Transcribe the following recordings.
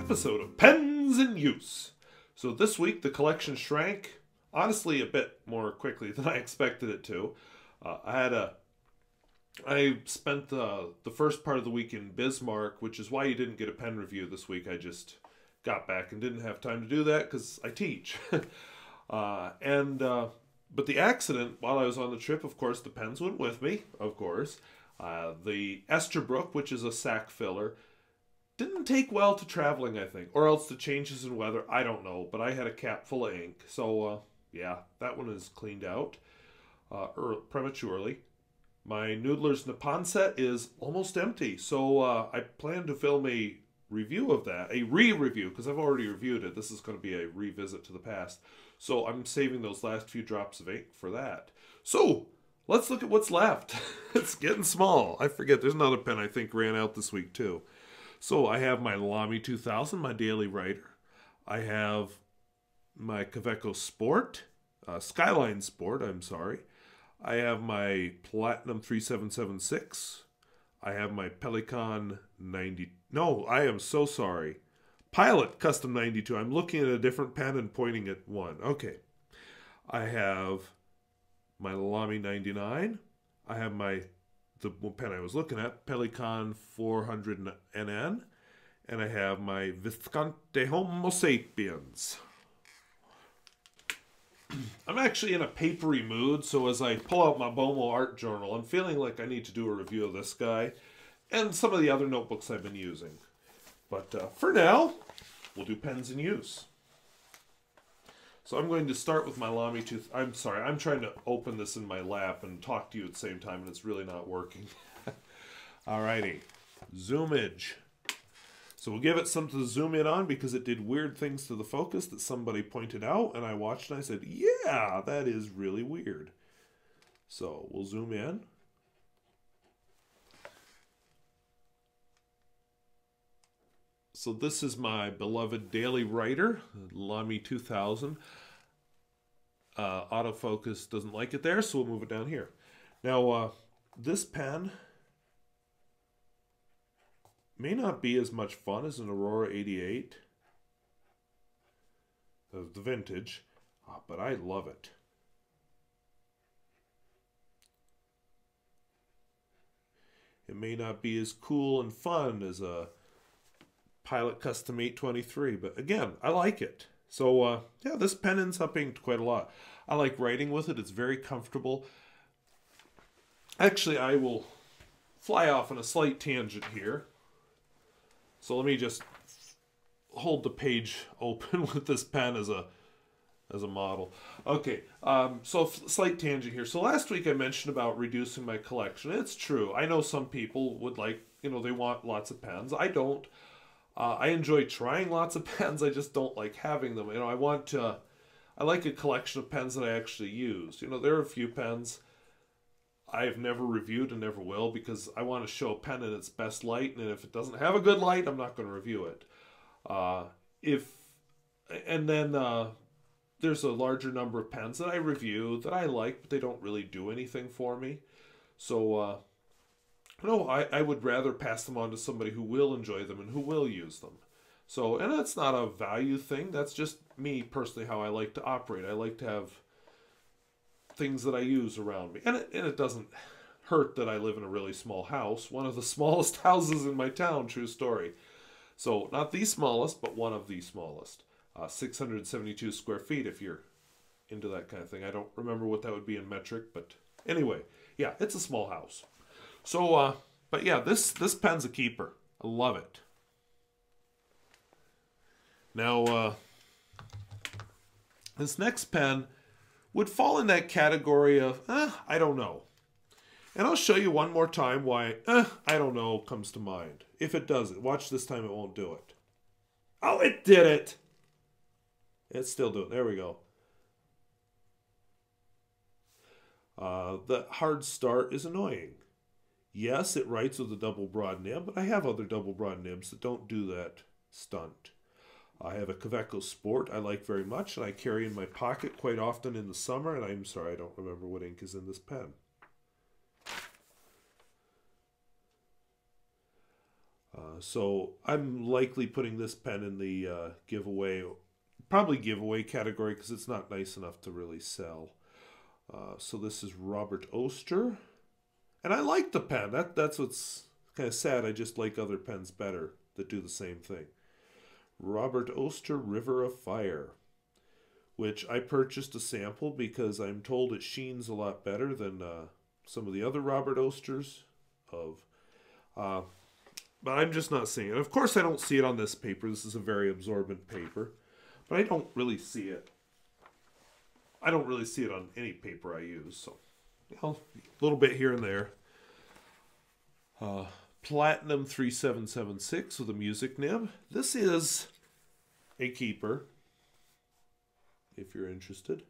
episode of Pens in Use. So this week the collection shrank, honestly, a bit more quickly than I expected it to. I spent the first part of the week in Bismarck, which is why you didn't get a pen review this week. I just got back and didn't have time to do that because I teach. But the accident, while I was on the trip, of course, the pens went with me, of course. The Esterbrook, which is a sack filler, didn't take well to traveling, I think. Or else the changes in weather, I don't know. But I had a cap full of ink. So, yeah, that one is cleaned out prematurely. My Noodler's Nippon set is almost empty. So I plan to film a review of that. A re-review, because I've already reviewed it. This is going to be a revisit to the past. So I'm saving those last few drops of ink for that. So let's look at what's left. It's getting small. I forget. There's another pen I think ran out this week too. So I have my Lamy 2000, my daily writer. I have my Kaweco Sport, Skyline Sport, I'm sorry. I have my Platinum 3776. I have my Pelikan 90. No, I am so sorry. Pilot Custom 92. I'm looking at a different pen and pointing at one. Okay. I have my Lamy 99. I have the pen I was looking at, Pelikan 400 NN. And I have my Visconti Homo Sapiens. I'm actually in a papery mood, so as I pull out my Bomo art journal, I'm feeling like I need to do a review of this guy and some of the other notebooks I've been using. But for now, we'll do pens in use. So I'm going to start with my Lamy I'm sorry, I'm trying to open this in my lap and talk to you at the same time, and it's really not working. Alrighty, zoomage. So we'll give it something to zoom in on because it did weird things to the focus that somebody pointed out, and I watched and I said, yeah, that is really weird. So we'll zoom in. So this is my beloved daily writer, Lamy 2000. Autofocus doesn't like it there, so we'll move it down here. Now, this pen may not be as much fun as an Aurora 88, the vintage, but I love it. It may not be as cool and fun as a Pilot Custom 823, but again, I like it. So, yeah, this pen ends up being quite a lot. I like writing with it. It's very comfortable. Actually, I will fly off on a slight tangent here. So let me just hold the page open with this pen as a model. Okay, so slight tangent here. So last week I mentioned about reducing my collection. It's true. I know some people would like, they want lots of pens. I don't. I enjoy trying lots of pens. I just don't like having them. I like a collection of pens that I actually use. There are a few pens I've never reviewed and never will because I want to show a pen in its best light, and if it doesn't have a good light, I'm not going to review it. There's a larger number of pens that I review that I like, but they don't really do anything for me. So, no, I would rather pass them on to somebody who will enjoy them and who will use them. So, and that's not a value thing. That's just me personally how I like to operate. I like to have things that I use around me. And it doesn't hurt that I live in a really small house. One of the smallest houses in my town, true story. So, not the smallest, but one of the smallest. 672 square feet if you're into that kind of thing. I don't remember what that would be in metric, but anyway, yeah, it's a small house. So, but yeah, this pen's a keeper. I love it. Now, this next pen would fall in that category of, I don't know. And I'll show you one more time why, I don't know, comes to mind. If it does it. Watch this time it won't do it. Oh, it did it! It's still doing it. There we go. The hard start is annoying. Yes, it writes with a double broad nib, but I have other double broad nibs that don't do that stunt. I have a Kaweco Sport I like very much, and I carry in my pocket quite often in the summer, and I'm sorry, I don't remember what ink is in this pen. So I'm likely putting this pen in the giveaway, probably giveaway category because it's not nice enough to really sell. So this is Robert Oster. And I like the pen. That's what's kind of sad. I just like other pens better that do the same thing. Robert Oster River of Fire, which I purchased a sample because I'm told it sheens a lot better than some of the other Robert Osters. But I'm just not seeing it. Of course, I don't see it on this paper. This is a very absorbent paper. But I don't really see it. I don't really see it on any paper I use. So, a little bit here and there. Platinum 3776 with a music nib. This is a keeper, if you're interested.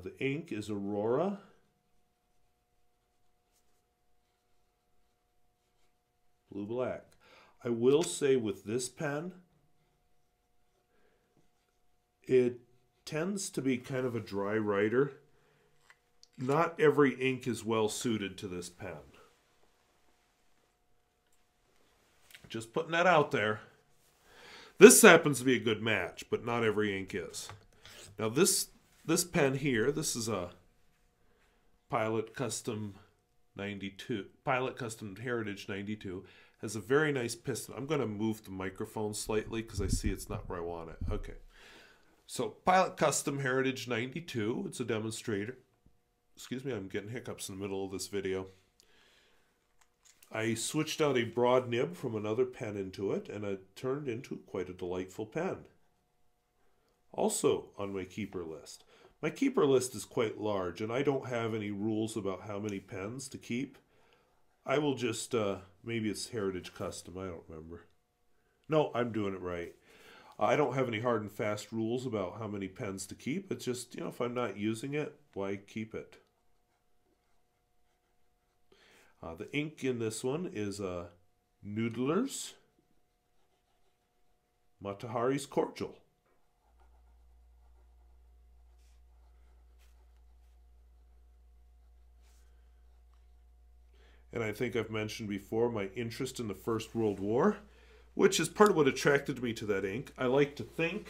The ink is Aurora. Blue-Black. I will say with this pen, it tends to be kind of a dry writer. Not every ink is well suited to this pen. Just putting that out there. This happens to be a good match, but not every ink is. Now this pen here, this is a Pilot Custom 92, Pilot Custom Heritage 92, has a very nice piston. I'm going to move the microphone slightly because I see it's not where I want it. Okay. So Pilot Custom Heritage 92, it's a demonstrator. Excuse me, I'm getting hiccups in the middle of this video. I switched out a broad nib from another pen into it, and it turned into quite a delightful pen. Also on my keeper list. My keeper list is quite large, and I don't have any rules about how many pens to keep. I will just, maybe it's Heritage Custom, I don't remember. No, I'm doing it right. I don't have any hard and fast rules about how many pens to keep. It's just, if I'm not using it, why keep it? The ink in this one is Noodler's Matahari's Cordial. And I think I've mentioned before my interest in the First World War, which is part of what attracted me to that ink. I like to think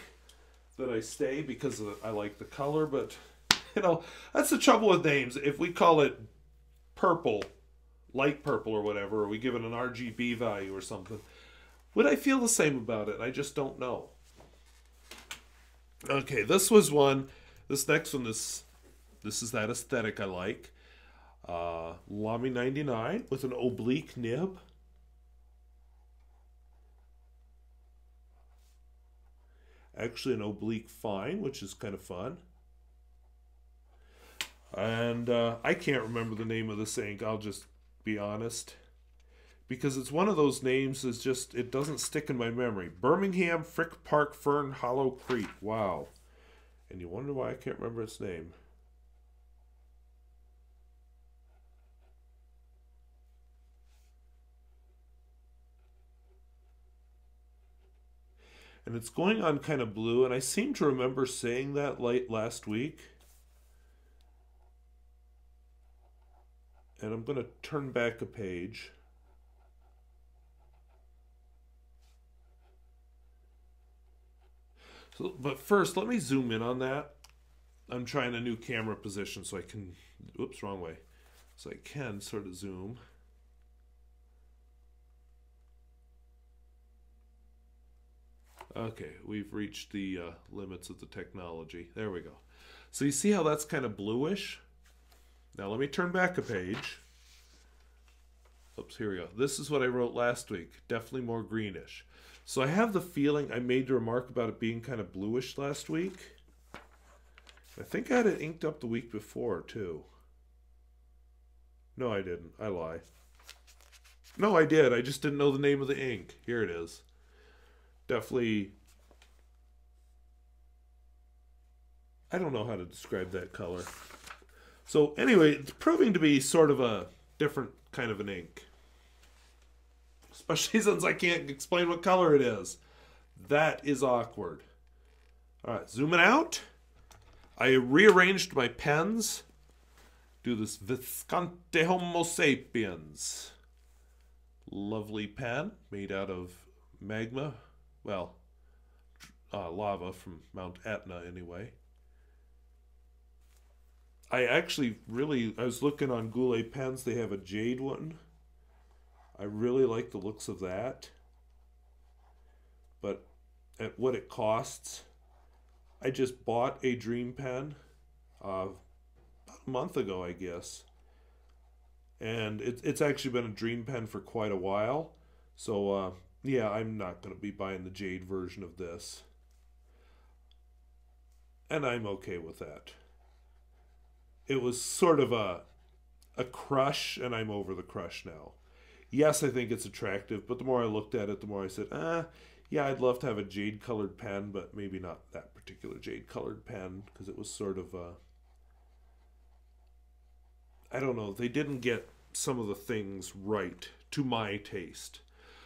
that I stay because I like the color, but, that's the trouble with names. If we call it purple, light purple or whatever, or we give it an RGB value or something, would I feel the same about it? I just don't know. Okay, this was one. This next one, this is that aesthetic I like. Lamy 99 with an oblique nib. Actually an oblique fine, which is kind of fun. And I can't remember the name of this ink, I'll just be honest. Because it's one of those names that's just, it doesn't stick in my memory. Birmingham, Frick Park, Fern, Hollow Creek. Wow. And you wonder why I can't remember its name. And it's going on kind of blue, and I seem to remember saying that last week. And I'm going to turn back a page. So, but first, let me zoom in on that. I'm trying a new camera position so I can, oops, wrong way. So I can sort of zoom. Okay, we've reached the limits of the technology. There we go. So you see how that's kind of bluish? Now let me turn back a page. Oops, here we go. This is what I wrote last week. Definitely more greenish. So I have the feeling I made the remark about it being kind of bluish last week. I think I had it inked up the week before, too. No, I didn't. I lie. No, I did. I just didn't know the name of the ink. Here it is. Definitely, I don't know how to describe that color. So anyway, it's proving to be sort of a different kind of an ink. Especially since I can't explain what color it is. That is awkward. All right, zooming out. I rearranged my pens. Do this Visconti Homo Sapiens. Lovely pen made out of magma. Well, lava from Mount Etna anyway. I was looking on Goulet pens. They have a jade one. I really like the looks of that. But at what it costs, I just bought a Dream pen about a month ago, I guess. And it's actually been a Dream pen for quite a while. So, yeah, I'm not going to be buying the jade version of this. And I'm okay with that. It was sort of a crush, and I'm over the crush now. Yes, I think it's attractive, but the more I looked at it, the more I said, yeah, I'd love to have a jade-colored pen, but maybe not that particular jade-colored pen, because it was sort of, I don't know, they didn't get some of the things right to my taste.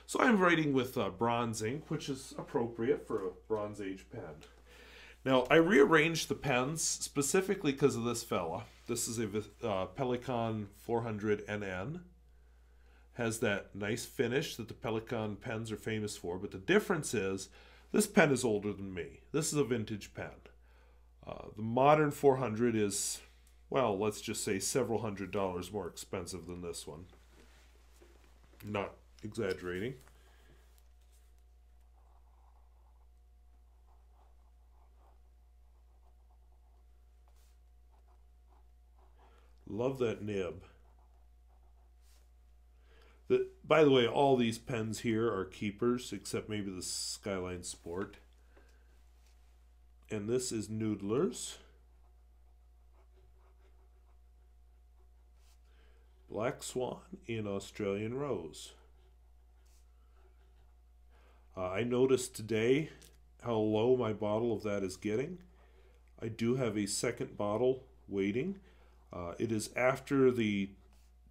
So I'm writing with bronze ink, which is appropriate for a Bronze Age pen. Now, I rearranged the pens specifically because of this fella. This is a Pelikan 400 NN. Has that nice finish that the Pelikan pens are famous for, but the difference is this pen is older than me. This is a vintage pen. The modern 400 is, well, let's just say several $100s more expensive than this one. Not exaggerating. Love that nib. By the way, all these pens here are keepers, except maybe the Skyline Sport. And this is Noodler's. Black Swan in Australian Rose. I noticed today how low my bottle of that is getting. I do have a second bottle waiting. It is after the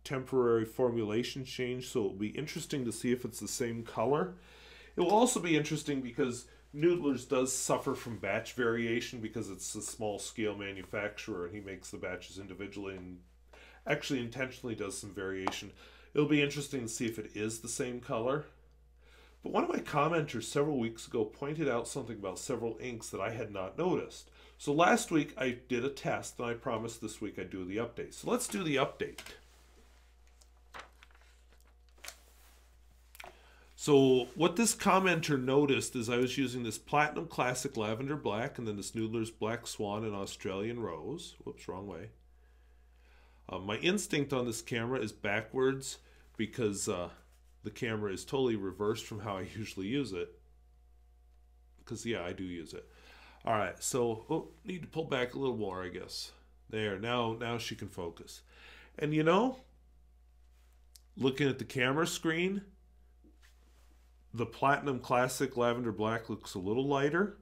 temporary formulation change, so it'll be interesting to see if it's the same color. It will also be interesting because Noodler's does suffer from batch variation because it's a small scale manufacturer and he makes the batches individually and actually intentionally does some variation. It'll be interesting to see if it is the same color. But one of my commenters several weeks ago pointed out something about several inks that I had not noticed. So last week I did a test and I promised this week I'd do the update. So let's do the update. So what this commenter noticed is I was using this Platinum Classic Lavender Black and then this Noodler's Black Swan and Australian Rose. Whoops, wrong way. My instinct on this camera is backwards because the camera is totally reversed from how I usually use it. Because, yeah, I do use it. All right, so need to pull back a little more, I guess. There, now she can focus. And you know, looking at the camera screen, the Platinum Classic Lavender Black looks a little lighter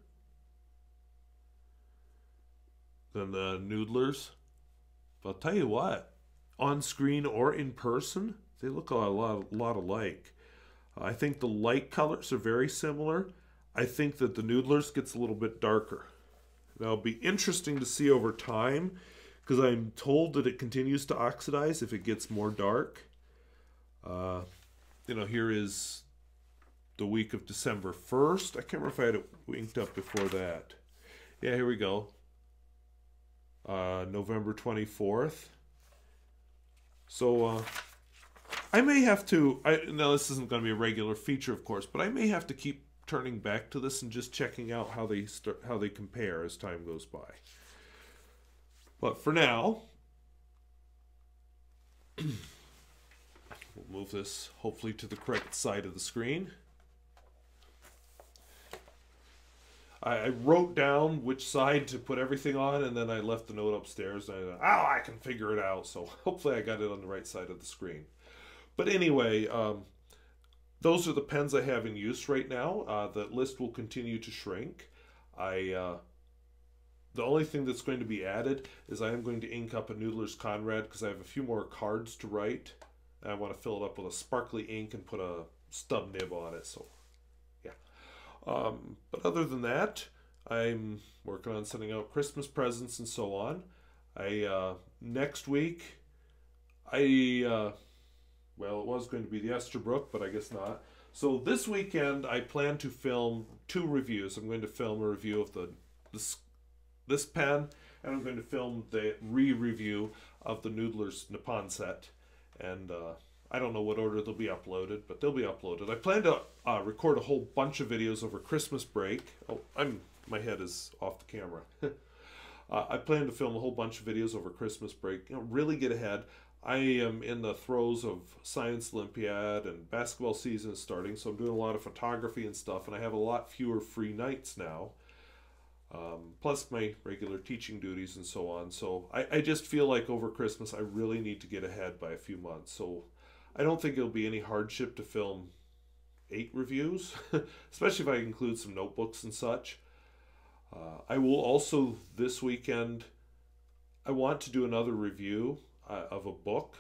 than the Noodlers. But I'll tell you what, on screen or in person, they look a lot alike. I think the light colors are very similar. I think that the Noodlers gets a little bit darker. Now, it'll be interesting to see over time because I'm told that it continues to oxidize if it gets more dark. You know, here is the week of December 1st. I can't remember if I had it inked up before that. Yeah, here we go. November 24th. So, I may have to, now this isn't going to be a regular feature, of course, but I may have to keep turning back to this and just checking out how they compare as time goes by. But for now, we'll move this hopefully to the correct side of the screen. I wrote down which side to put everything on, and then I left the note upstairs. And I thought, I can figure it out. So hopefully I got it on the right side of the screen. But anyway, those are the pens I have in use right now. The list will continue to shrink. The only thing that's going to be added is I am going to ink up a Noodler's Conrad because I have a few more cards to write. And I want to fill it up with a sparkly ink and put a stub nib on it. So, yeah. But other than that, I'm working on sending out Christmas presents and so on. Next week, well, it was going to be the Esterbrook, but I guess not. So this weekend, I plan to film 2 reviews. I'm going to film a review of this pen, and I'm going to film the re-review of the Noodler's Nippon set. And I don't know what order they'll be uploaded, but they'll be uploaded. I plan to record a whole bunch of videos over Christmas break. Oh, my head is off the camera. I plan to film a whole bunch of videos over Christmas break. Really get ahead. I am in the throes of Science Olympiad and basketball season is starting, so I'm doing a lot of photography and stuff, and I have a lot fewer free nights now. Plus my regular teaching duties and so on. So I just feel like over Christmas I really need to get ahead by a few months. So I don't think it'll be any hardship to film 8 reviews, especially if I include some notebooks and such. I will also, this weekend, I want to do another review of a book.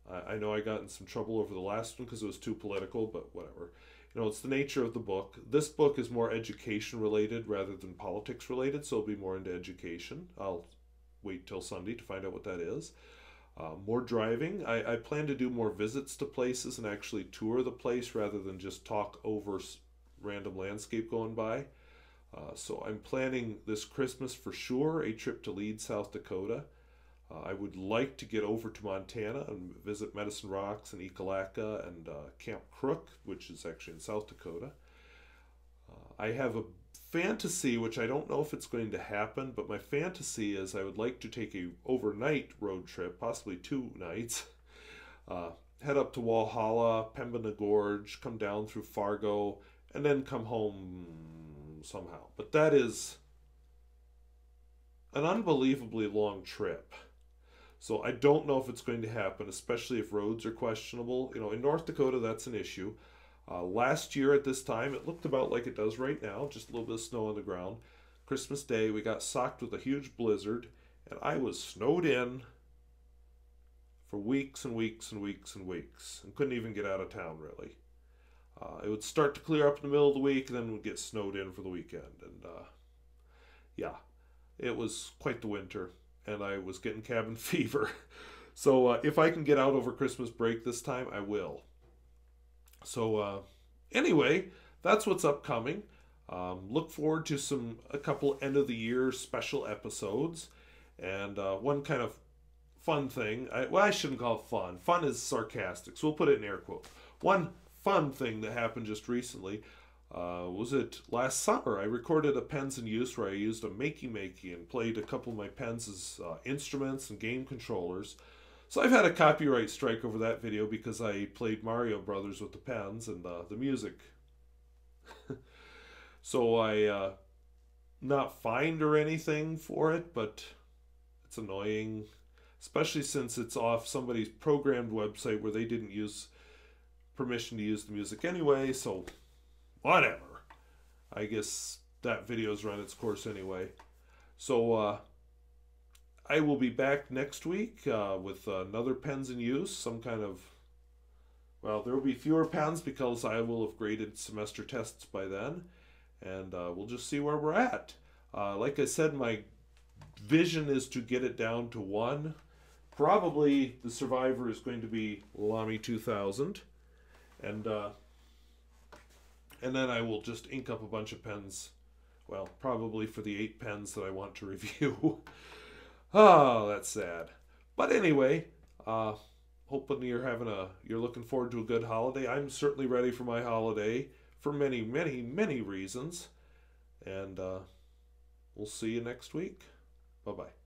I know I got in some trouble over the last one because it was too political, but whatever. It's the nature of the book. This book is more education related rather than politics related, so it'll be more into education. I'll wait till Sunday to find out what that is. More driving. I plan to do more visits to places and actually tour the place rather than just talk over random landscape going by. So I'm planning this Christmas for sure a trip to Leeds, South Dakota. I would like to get over to Montana and visit Medicine Rocks and Ekalaka and Camp Crook, which is actually in South Dakota. I have a fantasy, which I don't know if it's going to happen, but my fantasy is I would like to take a overnight road trip, possibly 2 nights, head up to Walhalla, Pembina Gorge, come down through Fargo, and then come home somehow. But that is an unbelievably long trip. So I don't know if it's going to happen, especially if roads are questionable. In North Dakota, that's an issue. Last year at this time, it looked about like it does right now, just a little bit of snow on the ground. Christmas Day, we got socked with a huge blizzard, and I was snowed in for weeks and weeks and weeks and weeks, and couldn't even get out of town, really. It would start to clear up in the middle of the week, and then we'd get snowed in for the weekend. And yeah, it was quite the winter, and I was getting cabin fever. So if I can get out over Christmas break this time, I will. So anyway, that's what's upcoming. Look forward to a couple end of the year special episodes. And one kind of fun thing, I shouldn't call it fun. Fun is sarcastic, so we'll put it in air quotes. One fun thing that happened just recently was it last summer. I recorded a Pens in Use where I used a makey and played a couple of my pens as instruments and game controllers. So I've had a copyright strike over that video because I played Mario Brothers with the pens and the music. So I not fined or anything for it, but it's annoying, especially since it's off somebody's programmed website where they didn't use permission to use the music anyway, so whatever. I guess that video's run its course anyway. So I will be back next week with another Pens in Use, some kind of, well, there will be fewer pens because I will have graded semester tests by then, and we'll just see where we're at. Like I said, my vision is to get it down to 1. Probably the survivor is going to be Lamy 2000. And then I will just ink up a bunch of pens. Well, probably for the 8 pens that I want to review. Oh, that's sad. But anyway, hoping you're looking forward to a good holiday. I'm certainly ready for my holiday for many, many, many reasons. And we'll see you next week. Bye-bye.